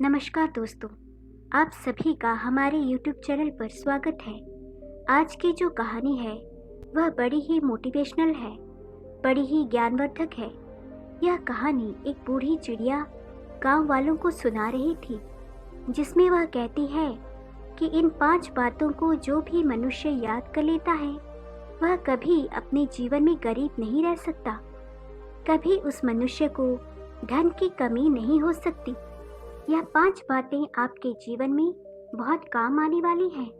नमस्कार दोस्तों, आप सभी का हमारे YouTube चैनल पर स्वागत है। आज की जो कहानी है वह बड़ी ही मोटिवेशनल है, बड़ी ही ज्ञानवर्धक है। यह कहानी एक बूढ़ी चिड़िया गांव वालों को सुना रही थी, जिसमें वह कहती है कि इन 5 बातों को जो भी मनुष्य याद कर लेता है वह कभी अपने जीवन में गरीब नहीं रह सकता। कभी उस मनुष्य को धन की कमी नहीं हो सकती। यह 5 बातें आपके जीवन में बहुत काम आने वाली हैं।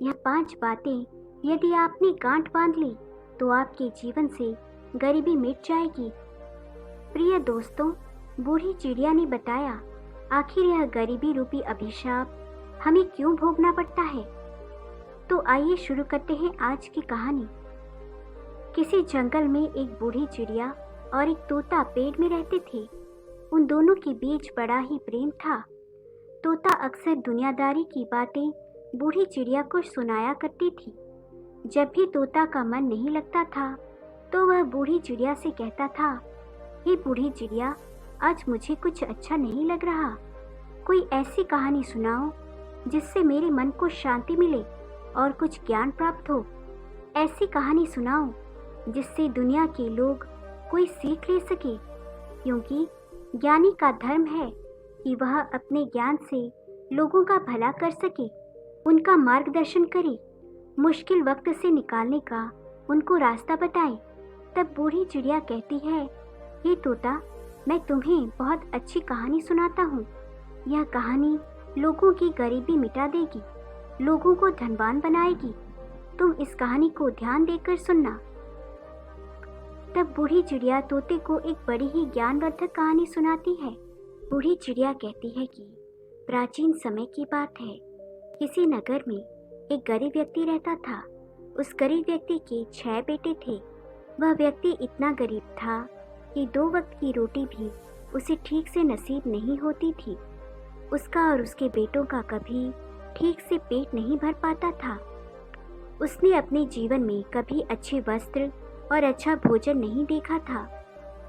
यह 5 बातें यदि आपने गांठ बांध ली तो आपके जीवन से गरीबी मिट जाएगी। प्रिय दोस्तों, बूढ़ी चिड़िया ने बताया, आखिर यह गरीबी रूपी अभिशाप हमें क्यों भोगना पड़ता है। तो आइए शुरू करते हैं आज की कहानी। किसी जंगल में एक बूढ़ी चिड़िया और एक तोता पेड़ में रहते थे। उन दोनों के बीच बड़ा ही प्रेम था। तोता अक्सर दुनियादारी की बातें बूढ़ी चिड़िया को सुनाया करती थी। जब भी तोता का मन नहीं लगता था तो वह बूढ़ी चिड़िया से कहता था, हे बूढ़ी चिड़िया, आज मुझे कुछ अच्छा नहीं लग रहा। कोई ऐसी कहानी सुनाओ जिससे मेरे मन को शांति मिले और कुछ ज्ञान प्राप्त हो। ऐसी कहानी सुनाओ जिससे दुनिया के लोग कोई सीख ले सके, क्योंकि ज्ञानी का धर्म है कि वह अपने ज्ञान से लोगों का भला कर सके, उनका मार्गदर्शन करे, मुश्किल वक्त से निकालने का उनको रास्ता बताए। तब बूढ़ी चिड़िया कहती है, हे तोता, मैं तुम्हें बहुत अच्छी कहानी सुनाता हूँ। यह कहानी लोगों की गरीबी मिटा देगी, लोगों को धनवान बनाएगी। तुम इस कहानी को ध्यान देकर सुनना। तब बूढ़ी चिड़िया तोते को एक बड़ी ही ज्ञानवर्धक कहानी सुनाती है। बूढ़ी चिड़िया कहती है कि प्राचीन समय की बात है। किसी नगर में एक गरीब व्यक्ति रहता था। उस गरीब व्यक्ति के 6 बेटे थे। वह व्यक्ति इतना गरीब था कि 2 वक्त की रोटी भी उसे ठीक से नसीब नहीं होती थी। उसका और उसके बेटों का कभी ठीक से पेट नहीं भर पाता था। उसने अपने जीवन में कभी अच्छे वस्त्र और अच्छा भोजन नहीं देखा था।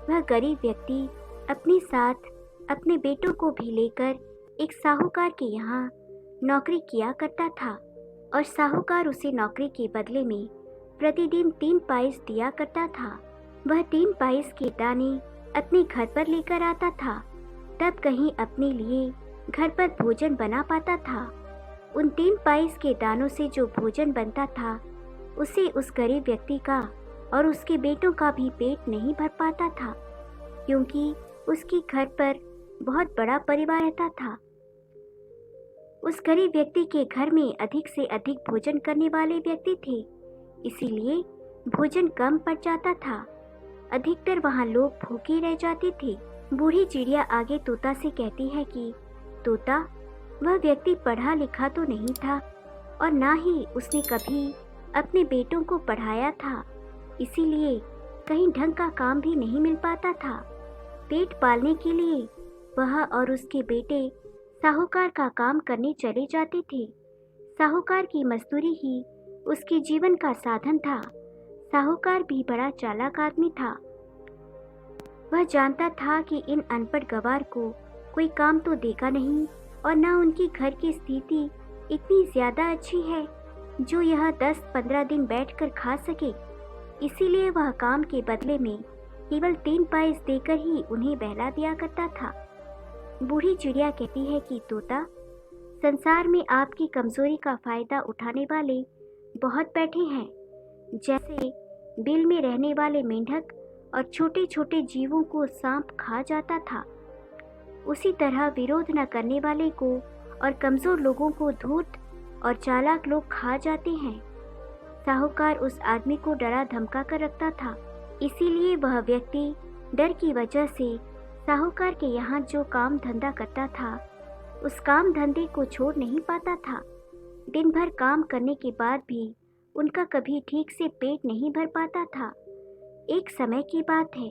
वह गरीब व्यक्ति अपने साथ अपने बेटों को भी लेकर एक साहूकार के यहाँ नौकरी किया करता था और साहूकार उसे नौकरी के बदले में प्रतिदिन 3 पाइस दिया करता था। वह 3 पाइस के दाने अपने घर पर लेकर आता था, तब कहीं अपने लिए घर पर भोजन बना पाता था। उन 3 पाइस के दानों से जो भोजन बनता था उसे उस गरीब व्यक्ति का और उसके बेटों का भी पेट नहीं भर पाता था, क्योंकि उसके घर पर बहुत बड़ा परिवार रहता था। उस गरीब व्यक्ति के घर में अधिक से अधिक भोजन करने वाले व्यक्ति थे, इसीलिए भोजन कम पड़ जाता था। अधिकतर वहाँ लोग भूखे रह जाते थे। बूढ़ी चिड़िया आगे तोता से कहती है कि तोता, वह व्यक्ति पढ़ा लिखा तो नहीं था और ना ही उसने कभी अपने बेटों को पढ़ाया था, इसीलिए कहीं ढंग का काम भी नहीं मिल पाता था। पेट पालने के लिए वह और उसके बेटे साहूकार का काम करने चले जाते थे। साहूकार की मजदूरी ही उसके जीवन का साधन था। साहूकार भी बड़ा चालाक आदमी था। वह जानता था कि इन अनपढ़ गवार को कोई काम तो देगा नहीं और ना उनकी घर की स्थिति इतनी ज्यादा अच्छी है जो यह 10-15 दिन बैठकर खा सके। इसीलिए वह काम के बदले में केवल 3 पाइस देकर ही उन्हें बहला दिया करता था। बूढ़ी चिड़िया कहती है कि तोता, संसार में आपकी कमजोरी का फायदा उठाने वाले बहुत बैठे हैं। जैसे बिल में रहने वाले मेंढक और छोटे छोटे जीवों को सांप खा जाता था, उसी तरह विरोध न करने वाले को और कमजोर लोगों को धूर्त और चालाक लोग खा जाते हैं। साहूकार उस आदमी को डरा धमका कर रखता था, इसीलिए वह व्यक्ति डर की वजह से साहूकार के यहाँ जो काम धंधा करता था उस काम धंधे को छोड़ नहीं पाता था। दिन भर काम करने के बाद भी उनका कभी ठीक से पेट नहीं भर पाता था। एक समय की बात है,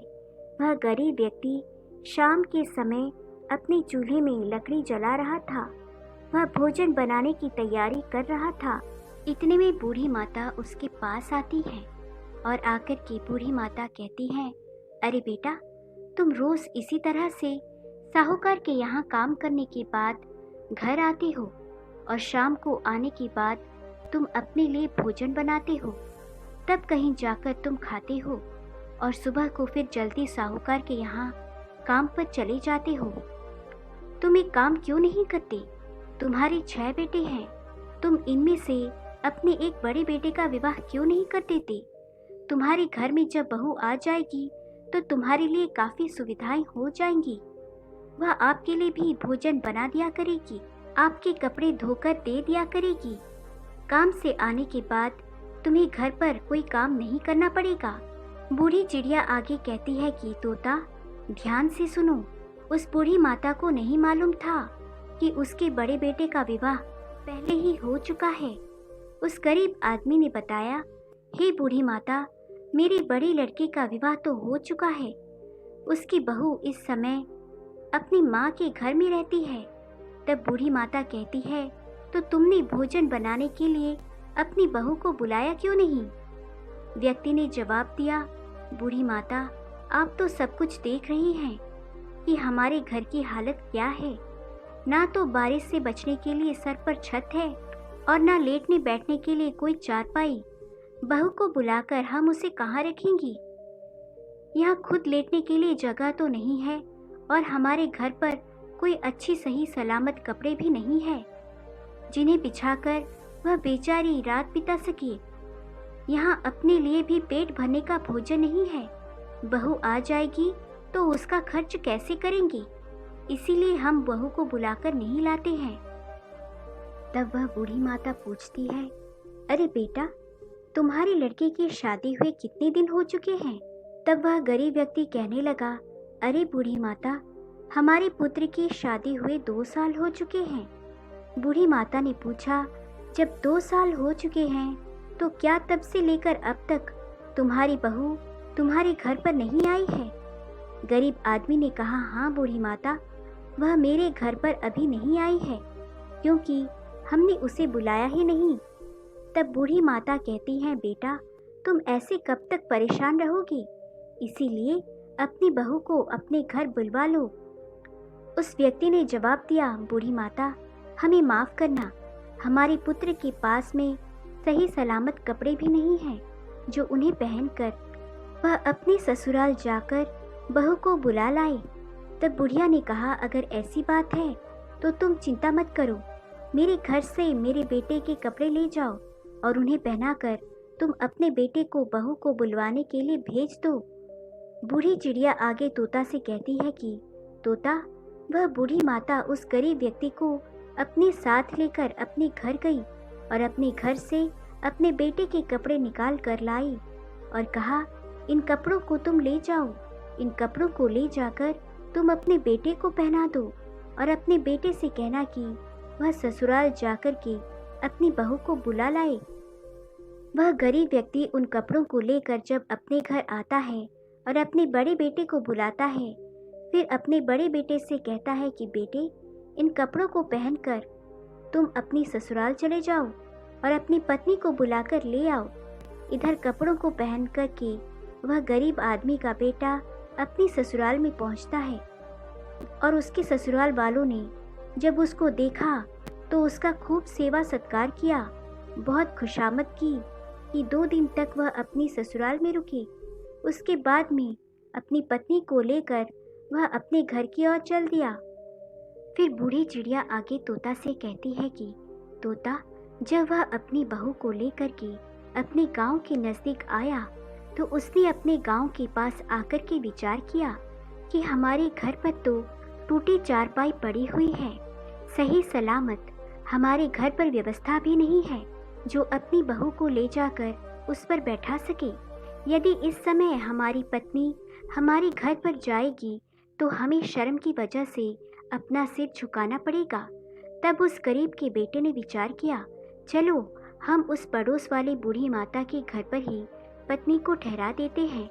वह गरीब व्यक्ति शाम के समय अपने चूल्हे में लकड़ी जला रहा था। वह भोजन बनाने की तैयारी कर रहा था। इतने में बूढ़ी माता उसके पास आती है और आकर के बूढ़ी माता कहती है, अरे बेटा, तुम रोज इसी तरह से साहूकार के यहाँ काम करने के बाद घर आते हो और शाम को आने के बाद तुम अपने लिए भोजन बनाते हो, तब कहीं जाकर तुम खाते हो और सुबह को फिर जल्दी साहूकार के यहाँ काम पर चले जाते हो। तुम एक काम क्यों नहीं करते? तुम्हारे 6 बेटे हैं, तुम इनमें से अपने एक बड़े बेटे का विवाह क्यों नहीं कर देते? तुम्हारे घर में जब बहू आ जाएगी तो तुम्हारे लिए काफी सुविधाएं हो जाएंगी। वह आपके लिए भी भोजन बना दिया करेगी, आपके कपड़े धोकर दे दिया करेगी। काम से आने के बाद तुम्हें घर पर कोई काम नहीं करना पड़ेगा। बूढ़ी चिड़िया आगे कहती है कि तोता, ध्यान से सुनो। उस बूढ़ी माता को नहीं मालूम था कि उसके बड़े बेटे का विवाह पहले ही हो चुका है। उस गरीब आदमी ने बताया, हे बूढ़ी माता, मेरे बड़े लड़के का विवाह तो हो चुका है। उसकी बहू इस समय अपनी माँ के घर में रहती है। तब बूढ़ी माता कहती है, तो तुमने भोजन बनाने के लिए अपनी बहू को बुलाया क्यों नहीं? व्यक्ति ने जवाब दिया, बूढ़ी माता, आप तो सब कुछ देख रही हैं कि हमारे घर की हालत क्या है। ना तो बारिश से बचने के लिए सर पर छत है और ना लेटने बैठने के लिए कोई चारपाई। बहू को बुलाकर हम उसे कहाँ रखेंगी? यहाँ खुद लेटने के लिए जगह तो नहीं है और हमारे घर पर कोई अच्छी सही सलामत कपड़े भी नहीं है जिन्हें बिछाकर वह बेचारी रात बिता सके। यहाँ अपने लिए भी पेट भरने का भोजन नहीं है। बहू आ जाएगी तो उसका खर्च कैसे करेंगे? इसीलिए हम बहू को बुलाकर नहीं लाते हैं। तब वह बूढ़ी माता पूछती है, अरे बेटा, तुम्हारे लड़के की शादी हुए कितने दिन हो चुके हैं? तब वह गरीब व्यक्ति कहने लगा, अरे बूढ़ी माता, हमारे पुत्र की शादी हुए 2 साल हो चुके हैं। बूढ़ी माता ने पूछा, जब 2 साल हो चुके हैं तो क्या तब से लेकर अब तक तुम्हारी बहू तुम्हारे घर पर नहीं आई है? गरीब आदमी ने कहा, हाँ बूढ़ी माता, वह मेरे घर पर अभी नहीं आई है क्योंकि हमने उसे बुलाया ही नहीं। तब बूढ़ी माता कहती है, बेटा, तुम ऐसे कब तक परेशान रहोगी? इसीलिए अपनी बहू को अपने घर बुलवा लो। उस व्यक्ति ने जवाब दिया, बूढ़ी माता, हमें माफ़ करना, हमारे पुत्र के पास में सही सलामत कपड़े भी नहीं हैं जो उन्हें पहनकर वह अपने ससुराल जाकर बहू को बुला लाए। तब बुढ़िया ने कहा, अगर ऐसी बात है तो तुम चिंता मत करो, मेरे घर से मेरे बेटे के कपड़े ले जाओ और उन्हें पहनाकर तुम अपने बेटे को बहू को बुलवाने के लिए भेज दो। बूढ़ी चिड़िया आगे तोता से कहती है कि तोता, वह बूढ़ी माता उस गरीब व्यक्ति को अपने साथ लेकर अपने घर गई और अपने घर से अपने बेटे के कपड़े निकाल कर लाई और कहा, इन कपड़ों को तुम ले जाओ, इन कपड़ों को ले जाकर तुम अपने बेटे को पहना दो और अपने बेटे से कहना कि वह ससुराल जाकर के अपनी बहू को बुला लाए। वह गरीब व्यक्ति उन कपड़ों को लेकर जब अपने घर आता है और अपने बड़े बेटे को बुलाता है, फिर अपने बड़े बेटे से कहता है कि बेटे, इन कपड़ों को पहनकर तुम अपनी ससुराल चले जाओ और अपनी पत्नी को बुलाकर ले आओ। इधर कपड़ों को पहन कर के वह गरीब आदमी का बेटा अपनी ससुराल में पहुंचता है और उसके ससुराल वालों ने जब उसको देखा तो उसका खूब सेवा सत्कार किया, बहुत खुशामद की कि 2 दिन तक वह अपनी ससुराल में रुके। उसके बाद में अपनी पत्नी को लेकर वह अपने घर की ओर चल दिया। फिर बूढ़ी चिड़िया आगे तोता से कहती है कि तोता, जब वह अपनी बहू को लेकर के अपने गांव के नज़दीक आया तो उसने अपने गांव के पास आकर के विचार किया कि हमारे घर पर तो टूटी चारपाई पड़ी हुई है, सही सलामत हमारे घर पर व्यवस्था भी नहीं है जो अपनी बहू को ले जाकर उस पर बैठा सके। यदि इस समय हमारी पत्नी हमारे घर पर जाएगी तो हमें शर्म की वजह से अपना सिर झुकाना पड़ेगा। तब उस गरीब के बेटे ने विचार किया, चलो हम उस पड़ोस वाली बूढ़ी माता के घर पर ही पत्नी को ठहरा देते हैं।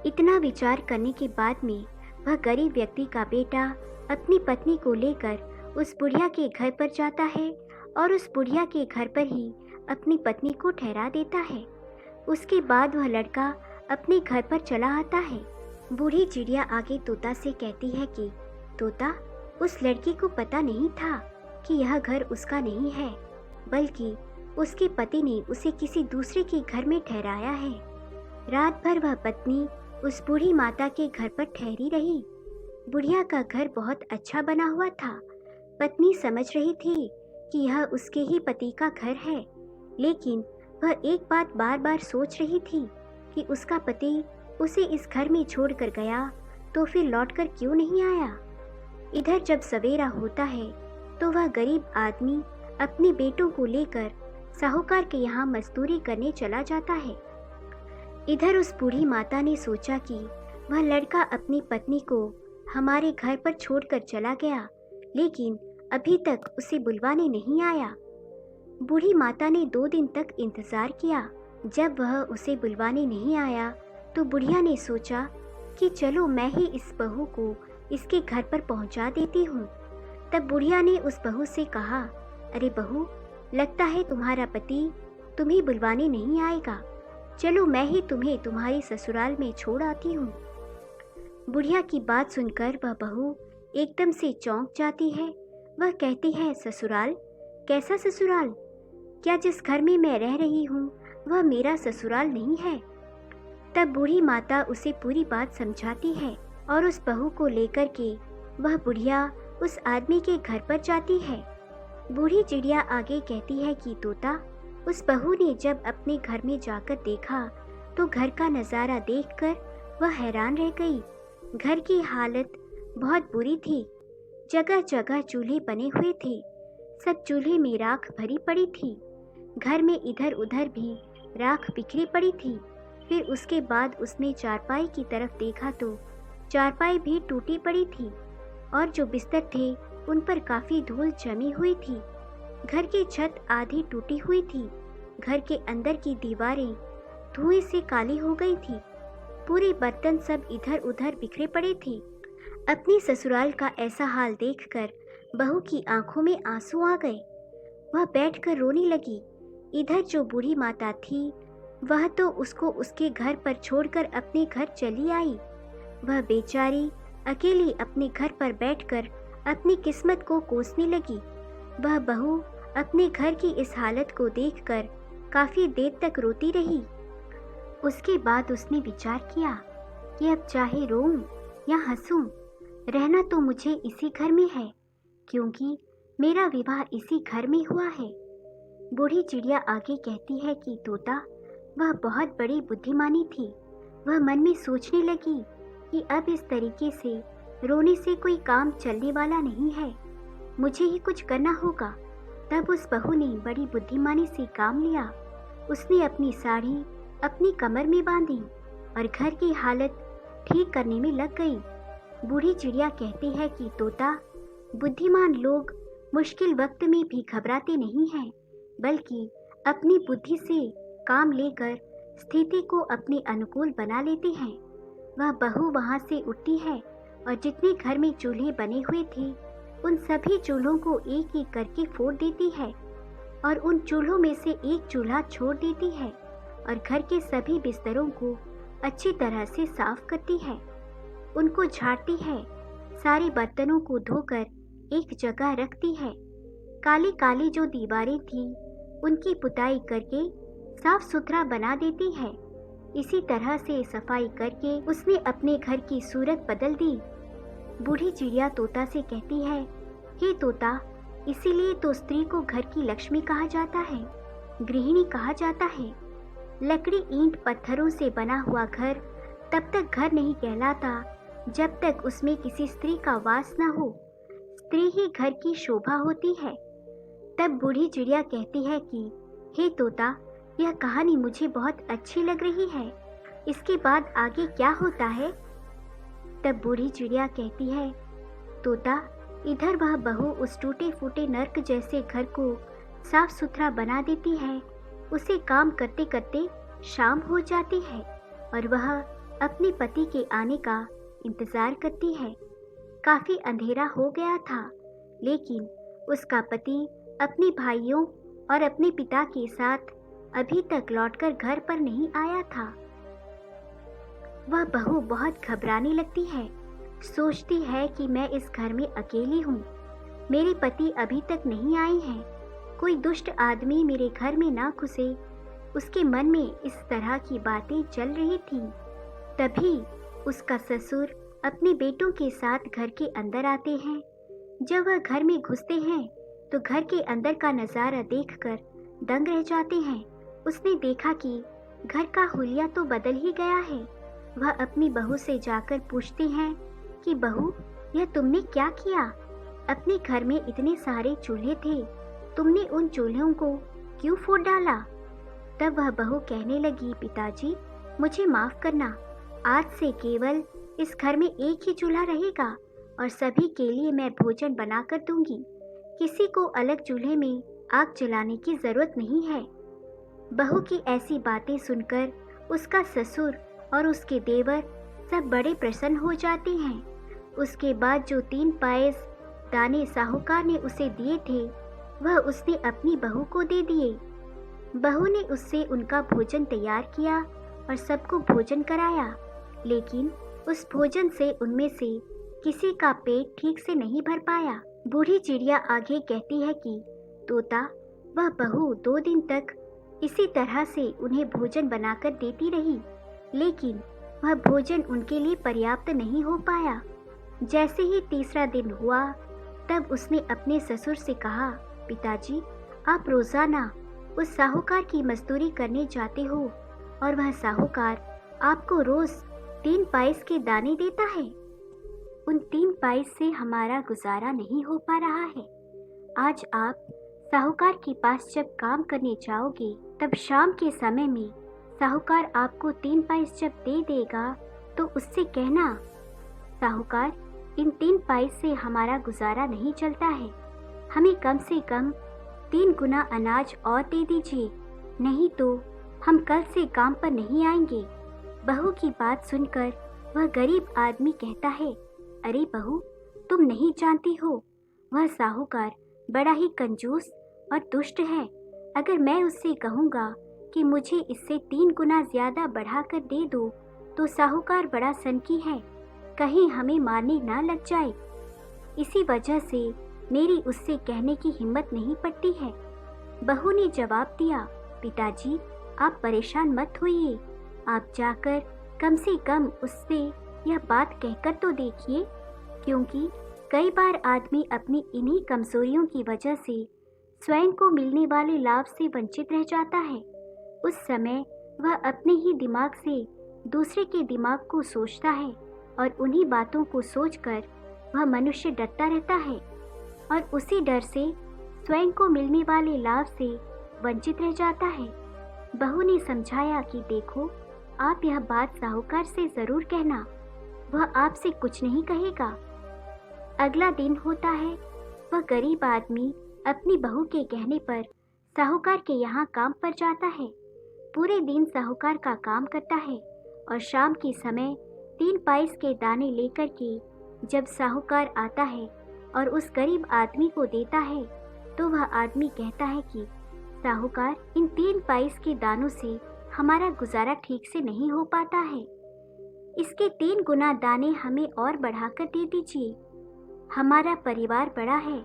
इतना विचार करने के बाद में वह गरीब व्यक्ति का बेटा अपनी पत्नी को लेकर उस बुढ़िया के घर पर जाता है और उस बुढ़िया के घर पर ही अपनी पत्नी को ठहरा देता है। उसके बाद वह लड़का अपने घर पर चला आता है। बूढ़ी चिड़िया आगे तोता से कहती है कि तोता, उस लड़की को पता नहीं था कि यह घर उसका नहीं है, बल्कि उसके पति ने उसे किसी दूसरे के घर में ठहराया है। रात भर वह पत्नी उस बूढ़ी माता के घर पर ठहरी रही। बुढ़िया का घर बहुत अच्छा बना हुआ था। पत्नी समझ रही थी कि यह उसके ही पति का घर है, लेकिन वह एक बात बार बार सोच रही थी कि उसका पति उसे इस घर में छोड़कर गया तो फिर लौटकर क्यों नहीं आया। इधर जब सवेरा होता है तो वह गरीब आदमी अपने बेटों को लेकर साहूकार के यहाँ मजदूरी करने चला जाता है। इधर उस बूढ़ी माता ने सोचा कि वह लड़का अपनी पत्नी को हमारे घर पर छोड़कर चला गया, लेकिन अभी तक उसे बुलवाने नहीं आया। बूढ़ी माता ने 2 दिन तक इंतजार किया। जब वह उसे बुलवाने नहीं आया तो बुढ़िया ने सोचा कि चलो मैं ही इस बहू को इसके घर पर पहुंचा देती हूँ। तब बुढ़िया ने उस बहू से कहा, अरे बहू, लगता है तुम्हारा पति तुम्हें बुलवाने नहीं आएगा। चलो मैं ही तुम्हें तुम्हारी ससुराल में छोड़ आती हूँ। बुढ़िया की बात सुनकर वह बहू एकदम से चौंक जाती है। वह कहती है, ससुराल? कैसा ससुराल? क्या जिस घर में मैं रह रही हूँ वह मेरा ससुराल नहीं है? तब बूढ़ी माता उसे पूरी बात समझाती है और उस बहू को लेकर के वह बुढ़िया उस आदमी के घर पर जाती है। बूढ़ी चिड़िया आगे कहती है कि तोता, उस बहू ने जब अपने घर में जाकर देखा तो घर का नज़ारा देखकर वह हैरान रह गई। घर की हालत बहुत बुरी थी। जगह जगह चूल्हे बने हुए थे। सब चूल्हे में राख भरी पड़ी थी। घर में इधर उधर भी राख बिखरी पड़ी थी। फिर उसके बाद उसने चारपाई की तरफ देखा तो चारपाई भी टूटी पड़ी थी और जो बिस्तर थे उन पर काफ़ी धूल जमी हुई थी। घर की छत आधी टूटी हुई थी। घर के अंदर की दीवारें धुएं से काली हो गई थी। पूरे बर्तन सब इधर उधर बिखरे पड़े थे। अपने ससुराल का ऐसा हाल देखकर बहू की आंखों में आंसू आ गए। वह बैठकर रोने लगी। इधर जो बूढ़ी माता थी वह तो उसको उसके घर पर छोड़कर अपने घर चली आई। वह बेचारी अकेली अपने घर पर बैठकर अपनी किस्मत को कोसने लगी। वह बहू अपने घर की इस हालत को देखकर काफ़ी देर तक रोती रही। उसके बाद उसने विचार किया कि अब चाहे रोऊं या हंसूं, रहना तो मुझे इसी घर में है, क्योंकि मेरा विवाह इसी घर में हुआ है। बूढ़ी चिड़िया आगे कहती है कि तोता, वह बहुत बड़ी बुद्धिमानी थी। वह मन में सोचने लगी कि अब इस तरीके से रोने से कोई काम चलने वाला नहीं है, मुझे ही कुछ करना होगा। तब उस बहू ने बड़ी बुद्धिमानी से काम लिया। उसने अपनी साड़ी अपनी कमर में बांधी और घर की हालत ठीक करने में लग गई। बूढ़ी चिड़िया कहती है कि तोता, बुद्धिमान लोग मुश्किल वक्त में भी घबराते नहीं हैं, बल्कि अपनी बुद्धि से काम लेकर स्थिति को अपने अनुकूल बना लेते हैं। वह बहू वहाँ से उठती है और जितने घर में चूल्हे बने हुए थे उन सभी चूल्हों को एक एक करके फोड़ देती है और उन चूल्हों में से एक चूल्हा छोड़ देती है और घर के सभी बिस्तरों को अच्छी तरह से साफ करती है। उनको झाड़ती है, सारे बर्तनों को धोकर एक जगह रखती है। काली काली जो दीवारें थी उनकी पुताई करके साफ सुथरा बना देती है। इसी तरह से सफाई करके उसने अपने घर की सूरत बदल दी। बूढ़ी चिड़िया तोता से कहती है, हे तोता, इसीलिए तो स्त्री को घर की लक्ष्मी कहा जाता है, गृहिणी कहा जाता है। लकड़ी ईंट पत्थरों से बना हुआ घर तब तक घर नहीं कहलाता जब तक उसमें किसी स्त्री का वास न हो। स्त्री ही घर की शोभा होती है। तब बूढ़ी चिड़िया कहती है कि हे तोता, यह कहानी मुझे बहुत अच्छी लग रही है, इसके बाद आगे क्या होता है? तब बूढ़ी चिड़िया कहती है, तोता, इधर वह बहू उस टूटे फूटे नर्क जैसे घर को साफ सुथरा बना देती है। उसे काम करते करते शाम हो जाती है और वह अपने पति के आने का इंतजार करती है। काफी अंधेरा हो गया था, लेकिन उसका पति अपने भाइयों और अपने पिता के साथ अभी तक लौटकर घर पर नहीं आया था। वह बहू बहुत घबराने लगती है। सोचती है कि मैं इस घर में अकेली हूँ। मेरे पति अभी तक नहीं आए हैं। कोई दुष्ट आदमी मेरे घर में ना घुसे, उसके मन में इस तरह की बातें चल रही थीं। तभी उसका ससुर अपने बेटों के साथ घर के अंदर आते हैं। जब वह घर में घुसते हैं तो घर के अंदर का नज़ारा देखकर दंग रह जाते हैं। उसने देखा कि घर का हुलिया तो बदल ही गया है। वह अपनी बहू से जाकर पूछते हैं कि बहू, यह तुमने क्या किया? अपने घर में इतने सारे चूल्हे थे, तुमने उन चूल्हों को क्यों फोड़ डाला? तब वह बहू कहने लगी, पिताजी मुझे माफ करना, आज से केवल इस घर में एक ही चूल्हा रहेगा और सभी के लिए मैं भोजन बनाकर दूंगी। किसी को अलग चूल्हे में आग जलाने की जरूरत नहीं है। बहू की ऐसी बातें सुनकर उसका ससुर और उसके देवर सब बड़े प्रसन्न हो जाते हैं। उसके बाद जो 3 पायस दाने साहूकार ने उसे दिए थे, वह उसने अपनी बहू को दे दिए। बहू ने उससे उनका भोजन तैयार किया और सबको भोजन कराया, लेकिन उस भोजन से उनमें से किसी का पेट ठीक से नहीं भर पाया। बूढ़ी चिड़िया आगे कहती है कि तोता, वह बहू 2 दिन तक इसी तरह से उन्हें भोजन बनाकर देती रही, लेकिन वह भोजन उनके लिए पर्याप्त नहीं हो पाया। जैसे ही तीसरा दिन हुआ, तब उसने अपने ससुर से कहा, पिताजी आप रोजाना उस साहूकार की मजदूरी करने जाते हो और वह साहूकार आपको रोज 3 पाइस के दाने देता है। उन 3 पाइस से हमारा गुजारा नहीं हो पा रहा है। आज आप साहूकार के पास जब काम करने जाओगे, तब शाम के समय में साहूकार आपको 3 पाइस जब दे देगा तो उससे कहना, साहूकार इन 3 पाइस से हमारा गुजारा नहीं चलता है, हमें कम से कम 3 गुना अनाज और दे दीजिए, नहीं तो हम कल से काम पर नहीं आएंगे। बहू की बात सुनकर वह गरीब आदमी कहता है, अरे बहू, तुम नहीं जानती हो, वह साहूकार बड़ा ही कंजूस और दुष्ट है। अगर मैं उससे कहूँगा कि मुझे इससे 3 गुना ज्यादा बढ़ाकर दे दो, तो साहूकार बड़ा सनकी है, कहीं हमें मारने ना लग जाए। इसी वजह से मेरी उससे कहने की हिम्मत नहीं पड़ती है। बहू ने जवाब दिया, पिताजी आप परेशान मत होइए, आप जाकर कम से कम उससे यह बात कहकर तो देखिए, क्योंकि कई बार आदमी अपनी इन्हीं कमजोरियों की वजह से स्वयं को मिलने वाले लाभ से वंचित रह जाता है। उस समय वह अपने ही दिमाग से दूसरे के दिमाग को सोचता है और उन्हीं बातों को सोचकर वह मनुष्य डरता रहता है और उसी डर से स्वयं को मिलने वाले लाभ से वंचित रह जाता है। बहू ने समझाया कि देखो, आप यह बात साहूकार से जरूर कहना, वह आपसे कुछ नहीं कहेगा। अगला दिन होता है। वह गरीब आदमी अपनी बहू के कहने पर साहूकार के यहाँ काम पर जाता है। पूरे दिन साहूकार का काम करता है और शाम के समय 3 पाइस के दाने लेकर के जब साहूकार आता है और उस गरीब आदमी को देता है, तो वह आदमी कहता है कि साहूकार, इन 3 पाइस के दानों से हमारा गुजारा ठीक से नहीं हो पाता है, इसके 3 गुना दाने हमें और बढ़ाकर दे दीजिए। हमारा परिवार बड़ा है,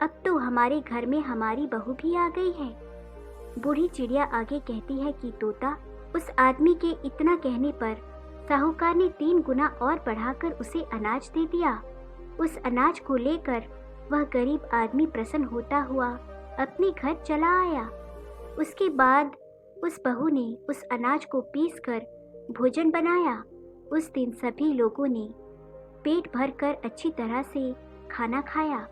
अब तो हमारे घर में हमारी बहू भी आ गई है। बूढ़ी चिड़िया आगे कहती है कि तोता, उस आदमी के इतना कहने पर साहूकार ने 3 गुना और बढ़ाकर उसे अनाज दे दिया। उस अनाज को लेकर वह गरीब आदमी प्रसन्न होता हुआ अपने घर चला आया। उसके बाद उस बहू ने उस अनाज को पीसकर भोजन बनाया। उस दिन सभी लोगों ने पेट भरकर अच्छी तरह से खाना खाया।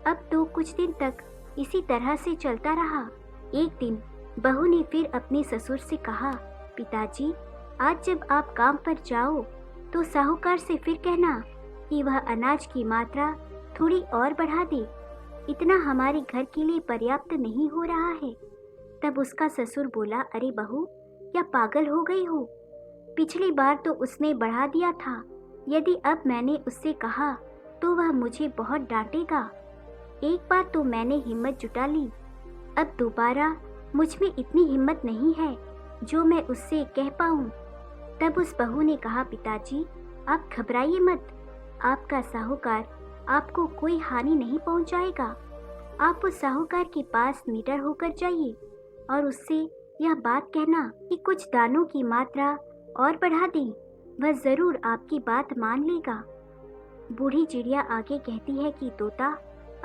अब तो कुछ दिन तक इसी तरह से चलता रहा। एक दिन बहू ने फिर अपने ससुर से कहा, पिताजी, आज जब आप काम पर जाओ तो साहूकार से फिर कहना कि वह अनाज की मात्रा थोड़ी और बढ़ा दे, इतना हमारे घर के लिए पर्याप्त नहीं हो रहा है। तब उसका ससुर बोला, अरे बहू, क्या पागल हो गई हो? पिछली बार तो उसने बढ़ा दिया था, यदि अब मैंने उससे कहा तो वह मुझे बहुत डांटेगा। एक बार तो मैंने हिम्मत जुटा ली, अब दोबारा मुझ में इतनी हिम्मत नहीं है जो मैं उससे कह पाऊँ। तब उस बहू ने कहा, पिताजी आप घबराइए मत, आपका साहूकार आपको कोई हानि नहीं पहुंचाएगा। आप उस साहूकार के पास निडर होकर जाइए और उससे यह बात कहना कि कुछ दानों की मात्रा और बढ़ा दें, वह जरूर आपकी बात मान लेगा। बूढ़ी चिड़िया आगे कहती है कि तोता,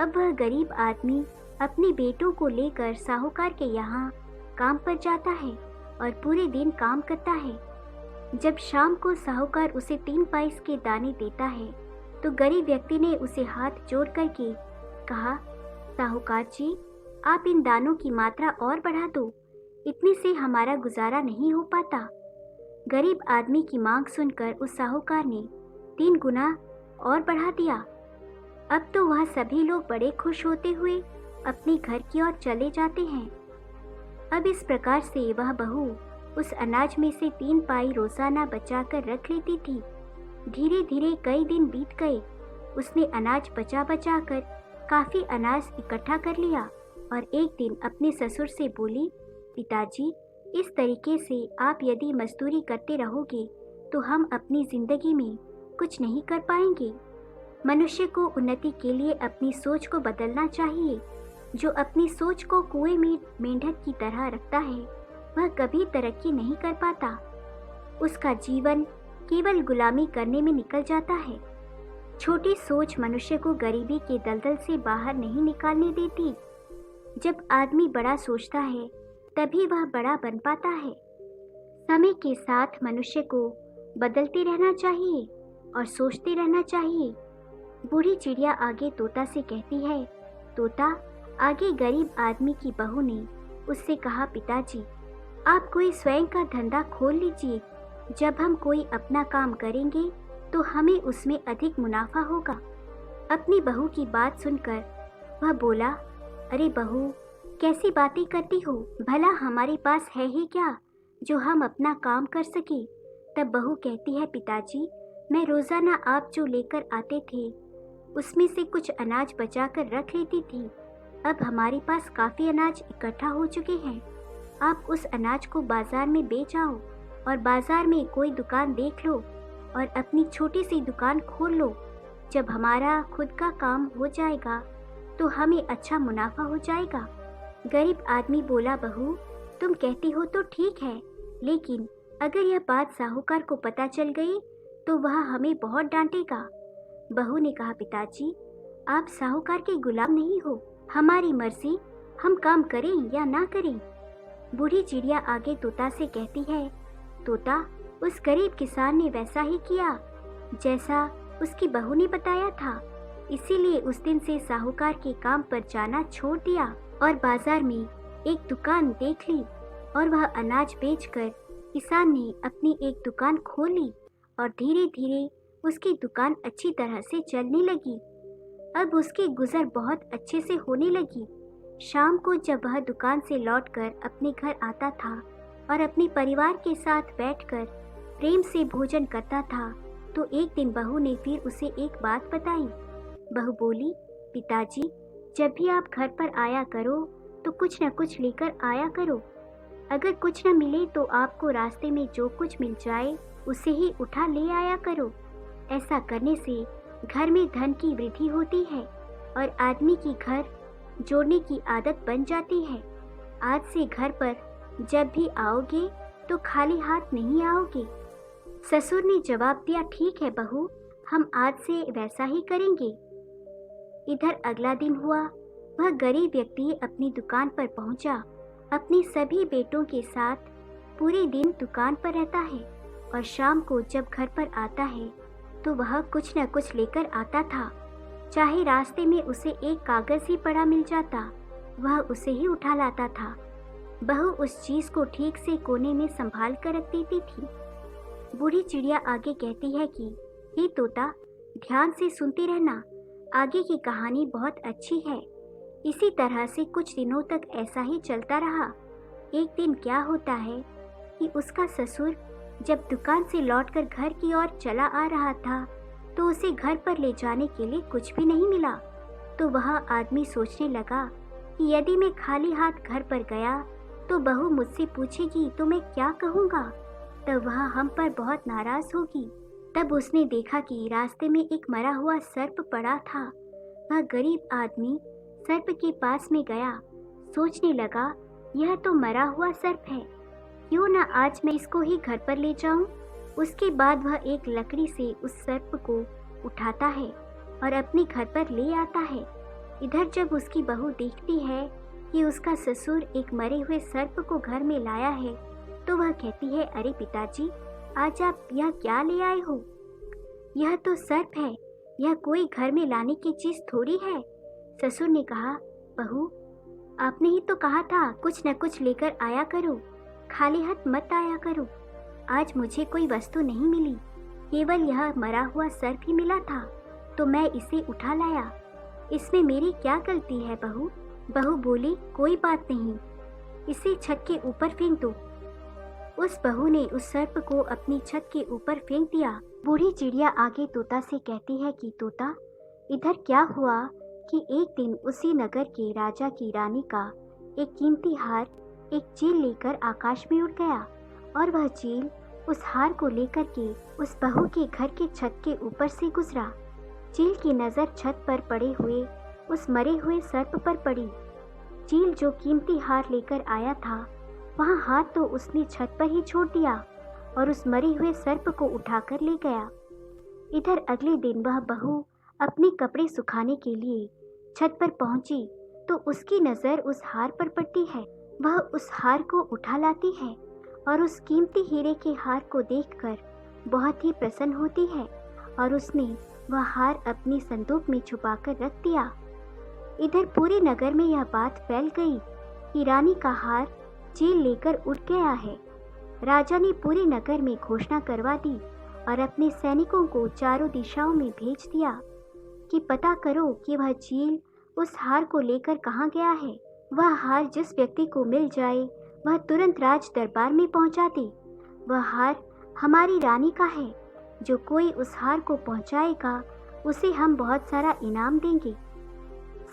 अब वह गरीब आदमी अपने बेटों को लेकर साहूकार के यहाँ काम पर जाता है और पूरे दिन काम करता है। जब शाम को साहूकार उसे 3 पाइस के दाने देता है तो गरीब व्यक्ति ने उसे हाथ जोड़ करके कहा, साहूकार जी, आप इन दानों की मात्रा और बढ़ा दो, इतने से हमारा गुजारा नहीं हो पाता। गरीब आदमी की मांग सुनकर उस साहूकार ने 3 गुना और बढ़ा दिया। अब तो वह सभी लोग बड़े खुश होते हुए अपने घर की ओर चले जाते हैं। अब इस प्रकार से वह बहू उस अनाज में से 3 पाई रोजाना बचा कर रख लेती थी। धीरे धीरे कई दिन बीत गए। उसने अनाज बचा बचा कर काफी अनाज इकट्ठा कर लिया और एक दिन अपने ससुर से बोली, पिताजी, इस तरीके से आप यदि मजदूरी करते रहोगे तो हम अपनी जिंदगी में कुछ नहीं कर पाएंगे। मनुष्य को उन्नति के लिए अपनी सोच को बदलना चाहिए। जो अपनी सोच को कुएं में मेंढक की तरह रखता है वह कभी तरक्की नहीं कर पाता। उसका जीवन केवल गुलामी करने में निकल जाता है। छोटी सोच मनुष्य को गरीबी के दलदल से बाहर नहीं निकालने देती। जब आदमी बड़ा सोचता है तभी वह बड़ा बन पाता है। समय के साथ मनुष्य को बदलते रहना चाहिए और सोचते रहना चाहिए। बूढ़ी चिड़िया आगे तोता से कहती है, तोता, आगे गरीब आदमी की बहू ने उससे कहा, पिताजी, आप कोई स्वयं का धंधा खोल लीजिए। जब हम कोई अपना काम करेंगे तो हमें उसमें अधिक मुनाफा होगा। अपनी बहू की बात सुनकर वह बोला, अरे बहू, कैसी बातें करती हो? भला हमारे पास है ही क्या जो हम अपना काम कर सके? तब बहू कहती है, पिताजी, मैं रोजाना आप जो लेकर आते थे उसमें से कुछ अनाज बचा कर रख लेती थी। अब हमारे पास काफ़ी अनाज इकट्ठा हो चुके हैं। आप उस अनाज को बाजार में बेच आओ और बाजार में कोई दुकान देख लो और अपनी छोटी सी दुकान खोल लो। जब हमारा खुद का काम हो जाएगा तो हमें अच्छा मुनाफा हो जाएगा। गरीब आदमी बोला, बहू, तुम कहती हो तो ठीक है, लेकिन अगर यह बात साहूकार को पता चल गई तो वह हमें बहुत डांटेगा। बहू ने कहा, पिताजी, आप साहूकार के गुलाम नहीं हो, हमारी मर्जी, हम काम करें या ना करें। बूढ़ी चिड़िया आगे तोता से कहती है, तोता, उस गरीब किसान ने वैसा ही किया जैसा उसकी बहू ने बताया था, इसीलिए उस दिन से साहूकार के काम पर जाना छोड़ दिया और बाजार में एक दुकान देख ली और वह अनाज बेचकर किसान ने अपनी एक दुकान खोल ली और धीरे धीरे उसकी दुकान अच्छी तरह से चलने लगी। अब उसकी गुजर बहुत अच्छे से होने लगी। शाम को जब वह दुकान से लौटकर अपने घर आता था और अपने परिवार के साथ बैठकर प्रेम से भोजन करता था तो एक दिन बहू ने फिर उसे एक बात बताई। बहू बोली, पिताजी, जब भी आप घर पर आया करो तो कुछ न कुछ लेकर आया करो। अगर कुछ न मिले तो आपको रास्ते में जो कुछ मिल जाए उसे ही उठा ले आया करो। ऐसा करने से घर में धन की वृद्धि होती है और आदमी की घर जोड़ने की आदत बन जाती है। आज से घर पर जब भी आओगे तो खाली हाथ नहीं आओगे। ससुर ने जवाब दिया, ठीक है बहू, हम आज से वैसा ही करेंगे। इधर अगला दिन हुआ। वह गरीब व्यक्ति अपनी दुकान पर पहुंचा। अपने सभी बेटों के साथ पूरे दिन दुकान पर रहता है और शाम को जब घर पर आता है तो वह कुछ न कुछ लेकर आता था। चाहे रास्ते में उसे एक कागज ही पड़ा मिल जाता, वह उसे ही उठा लाता था। बहू उस चीज को ठीक से कोने में संभाल कर रख देती थी। बूढ़ी चिड़िया आगे कहती है कि हे तोता, ध्यान से सुनते रहना, आगे की कहानी बहुत अच्छी है। इसी तरह से कुछ दिनों तक ऐसा ही चलता रहा। एक दिन क्या होता है कि उसका ससुर जब दुकान से लौटकर घर की ओर चला आ रहा था तो उसे घर पर ले जाने के लिए कुछ भी नहीं मिला। तो वह आदमी सोचने लगा कि यदि मैं खाली हाथ घर पर गया तो बहू मुझसे पूछेगी तो मैं क्या कहूँगा, तब वह हम पर बहुत नाराज होगी। तब उसने देखा कि रास्ते में एक मरा हुआ सर्प पड़ा था। वह गरीब आदमी सर्प के पास में गया, सोचने लगा यह तो मरा हुआ सर्प है, क्यों न आज मैं इसको ही घर पर ले जाऊं। उसके बाद वह एक लकड़ी से उस सर्प को उठाता है और अपने घर पर ले आता है। इधर जब उसकी बहू देखती है कि उसका ससुर एक मरे हुए सर्प को घर में लाया है, तो वह कहती है, अरे पिताजी, आज आप यह क्या ले आए हो? यह तो सर्प है, यह कोई घर में लाने की चीज थोड़ी है। ससुर ने कहा, बहू, आपने ही तो कहा था कुछ न कुछ लेकर आया करो, खाली हाथ मत आया करो। आज मुझे कोई वस्तु नहीं मिली, केवल यह मरा हुआ सर्प ही मिला था, तो मैं इसे उठा लाया। इसमें मेरी क्या गलती है बहू? बहू बोली, कोई बात नहीं, इसे छत के ऊपर फेंक दो। उस बहू ने उस सर्प को अपनी छत के ऊपर फेंक दिया। बूढ़ी चिड़िया आगे तोता से कहती है कि तोता, इधर क्या हुआ कि एक दिन उसी नगर के राजा की रानी का एक कीमती हार एक चील लेकर आकाश में उड़ गया और वह चील उस हार को लेकर के उस बहू के घर के छत के ऊपर से गुजरा। चील की नज़र छत पर पड़े हुए उस मरे हुए सर्प पर पड़ी। चील जो कीमती हार लेकर आया था, वहाँ हाथ तो उसने छत पर ही छोड़ दिया और उस मरे हुए सर्प को उठाकर ले गया। इधर अगले दिन वह बहू अपने कपड़े सुखाने के लिए छत पर पहुंची तो उसकी नज़र उस हार पर पड़ती है। वह उस हार को उठा लाती है और उस कीमती हीरे के हार को देखकर बहुत ही प्रसन्न होती है और उसने वह हार अपनी संदूक में छुपाकर रख दिया। इधर पूरे नगर में यह बात फैल गई कि रानी का हार चील लेकर उड़ गया है। राजा ने पूरे नगर में घोषणा करवा दी और अपने सैनिकों को चारों दिशाओं में भेज दिया कि पता करो कि वह चील उस हार को लेकर कहाँ गया है। वह हार जिस व्यक्ति को मिल जाए वह तुरंत राज दरबार में पहुँचा दे। वह हार हमारी रानी का है, जो कोई उस हार को पहुँचाएगा उसे हम बहुत सारा इनाम देंगे।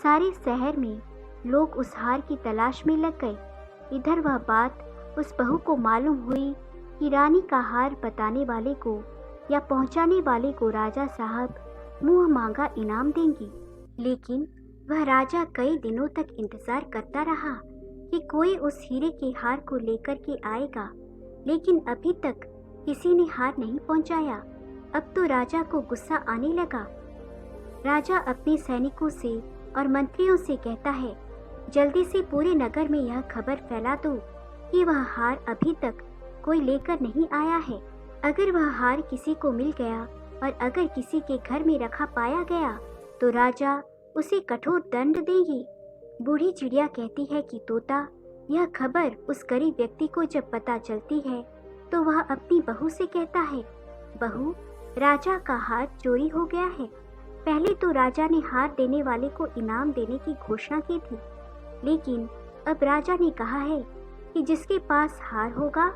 सारे शहर में लोग उस हार की तलाश में लग गए। इधर वह बात उस बहू को मालूम हुई कि रानी का हार बताने वाले को या पहुंचाने वाले को राजा साहब मुंह मांगा इनाम देंगे। लेकिन वह राजा कई दिनों तक इंतजार करता रहा कि कोई उस हीरे के हार को लेकर के आएगा, लेकिन अभी तक किसी ने हार नहीं पहुंचाया। अब तो राजा को गुस्सा आने लगा। राजा अपने सैनिकों से और मंत्रियों से कहता है, जल्दी से पूरे नगर में यह खबर फैला दो कि वह हार अभी तक कोई लेकर नहीं आया है। अगर वह हार किसी को मिल गया और अगर किसी के घर में रखा पाया गया तो राजा उसे कठोर दंड देंगे। बूढ़ी चिड़िया कहती है कि तोता, यह खबर उस गरीब व्यक्ति को जब पता चलती है तो वह अपनी बहू से कहता है, बहू, राजा का हार चोरी हो गया है। पहले तो राजा ने हार देने वाले को इनाम देने की घोषणा की थी, लेकिन अब राजा ने कहा है कि जिसके पास हार होगा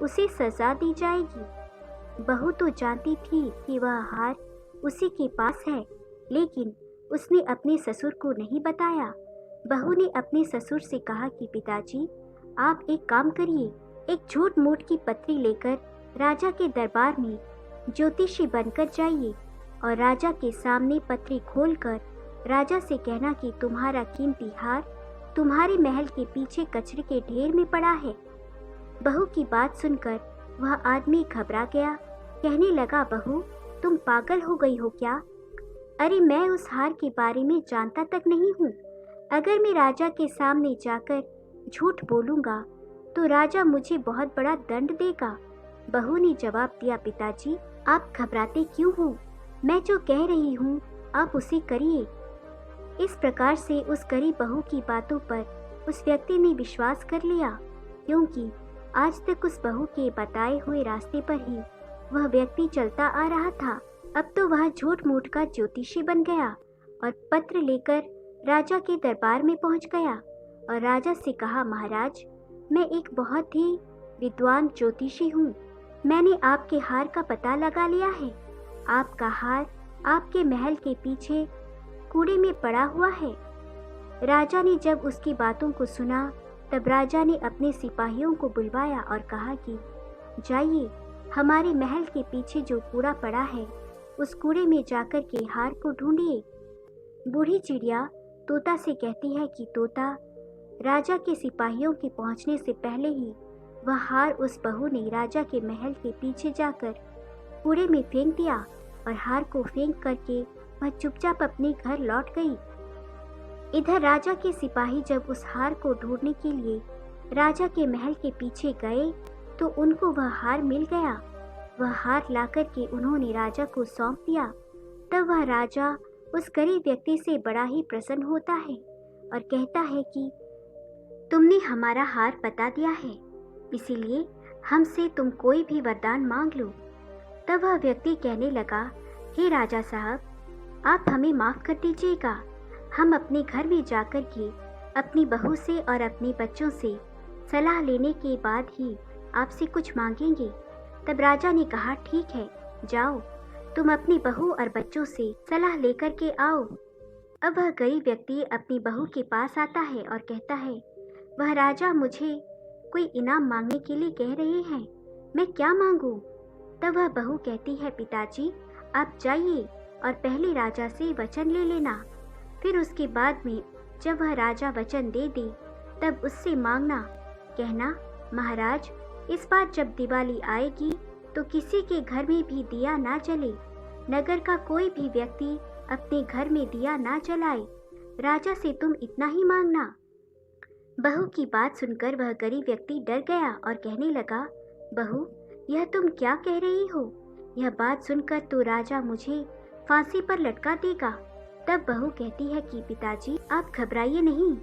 उसे सजा दी जाएगी। बहू तो जानती थी कि वह हार उसी के पास है, लेकिन उसने अपने ससुर को नहीं बताया। बहू ने अपने ससुर से कहा कि पिताजी, आप एक काम करिए, एक झूठ मूठ की पत्री लेकर राजा के दरबार में ज्योतिषी बनकर जाइए और राजा के सामने पत्री खोलकर राजा से कहना कि तुम्हारा कीमती हार तुम्हारे महल के पीछे कचरे के ढेर में पड़ा है। बहू की बात सुनकर वह आदमी घबरा गया, कहने लगा, बहू, तुम पागल हो गई हो क्या? अरे मैं उस हार के बारे में जानता तक नहीं हूँ। अगर मैं राजा के सामने जाकर झूठ बोलूँगा तो राजा मुझे बहुत बड़ा दंड देगा। बहू ने जवाब दिया, पिताजी, आप घबराते क्यों हो? मैं जो कह रही हूँ आप उसे करिए। इस प्रकार से उस गरीब बहू की बातों पर उस व्यक्ति ने विश्वास कर लिया, क्योंकि आज तक उस बहू के बताए हुए रास्ते पर ही वह व्यक्ति चलता आ रहा था। अब तो वह झूठ मूठ का ज्योतिषी बन गया और पत्र लेकर राजा के दरबार में पहुंच गया और राजा से कहा, महाराज, मैं एक बहुत ही विद्वान ज्योतिषी हूँ। मैंने आपके हार का पता लगा लिया है। आपका हार आपके महल के पीछे कूड़े में पड़ा हुआ है। राजा ने जब उसकी बातों को सुना तब राजा ने अपने सिपाहियों को बुलवाया और कहा कि जाइए हमारे महल के पीछे जो कूड़ा पड़ा है उस कूड़े में जाकर के हार को ढूंढिए। बूढ़ी चिड़िया तोता से कहती है कि तोता, राजा के सिपाहियों के पहुंचने से पहले ही वह हार उस बहू ने राजा के महल के पीछे जाकर कूड़े में फेंक दिया और हार को फेंक करके वह चुपचाप अपने घर लौट गई। इधर राजा के सिपाही जब उस हार को ढूंढने के लिए राजा के महल के पीछे गए तो उनको वह हार मिल गया। वह हार लाकर के उन्होंने राजा को सौंप दिया। तब वह राजा उस गरीब व्यक्ति से बड़ा ही प्रसन्न होता है और कहता है कि तुमने हमारा हार बता दिया है, इसीलिए हमसे तुम कोई भी वरदान मांग लो। तब वह व्यक्ति कहने लगा, हे राजा साहब, आप हमें माफ़ कर दीजिएगा। हम अपने घर में जाकर के अपनी बहू से और अपने बच्चों से सलाह लेने के बाद ही आपसे कुछ मांगेंगे। तब राजा ने कहा, ठीक है, जाओ, तुम अपनी बहू और बच्चों से सलाह लेकर के आओ। अब वह गरीब व्यक्ति अपनी बहू के पास आता है और कहता है, वह राजा मुझे कोई इनाम मांगने के लिए कह रहे हैं, मैं क्या मांगूं? तब वह बहू कहती है, पिताजी आप जाइए और पहले राजा से वचन ले लेना, फिर उसके बाद में जब वह राजा वचन दे दे तब उससे मांगना। कहना, महाराज, इस बार जब दिवाली आएगी तो किसी के घर में भी दिया ना जले, नगर का कोई भी व्यक्ति अपने घर में दिया ना जलाए, राजा से तुम इतना ही मांगना। बहू की बात सुनकर वह गरीब व्यक्ति डर गया और कहने लगा, बहू, यह तुम क्या कह रही हो? यह बात सुनकर तो राजा मुझे फांसी पर लटका देगा। तब बहू कहती है कि पिताजी आप घबराइए नहीं,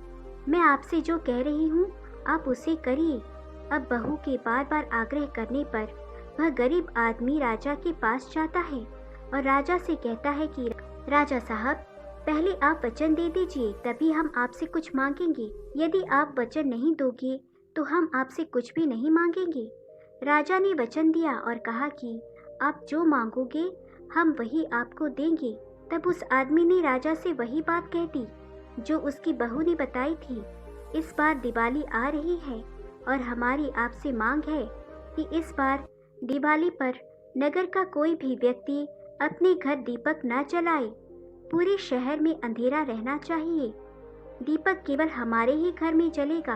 मैं आपसे जो कह रही हूँ आप उसे करिए। अब बहू के बार बार आग्रह करने पर वह गरीब आदमी राजा के पास जाता है और राजा से कहता है कि राजा साहब, पहले आप वचन दे दीजिए, तभी हम आपसे कुछ मांगेंगे। यदि आप वचन नहीं दोगे तो हम आपसे कुछ भी नहीं मांगेंगे। राजा ने वचन दिया और कहा कि आप जो मांगोगे हम वही आपको देंगे। तब उस आदमी ने राजा से वही बात कह दी जो उसकी बहू ने बताई थी। इस बार दिवाली आ रही है और हमारी आपसे मांग है कि इस बार दिवाली पर नगर का कोई भी व्यक्ति अपने घर दीपक न जलाए। पूरे शहर में अंधेरा रहना चाहिए। दीपक केवल हमारे ही घर में जलेगा।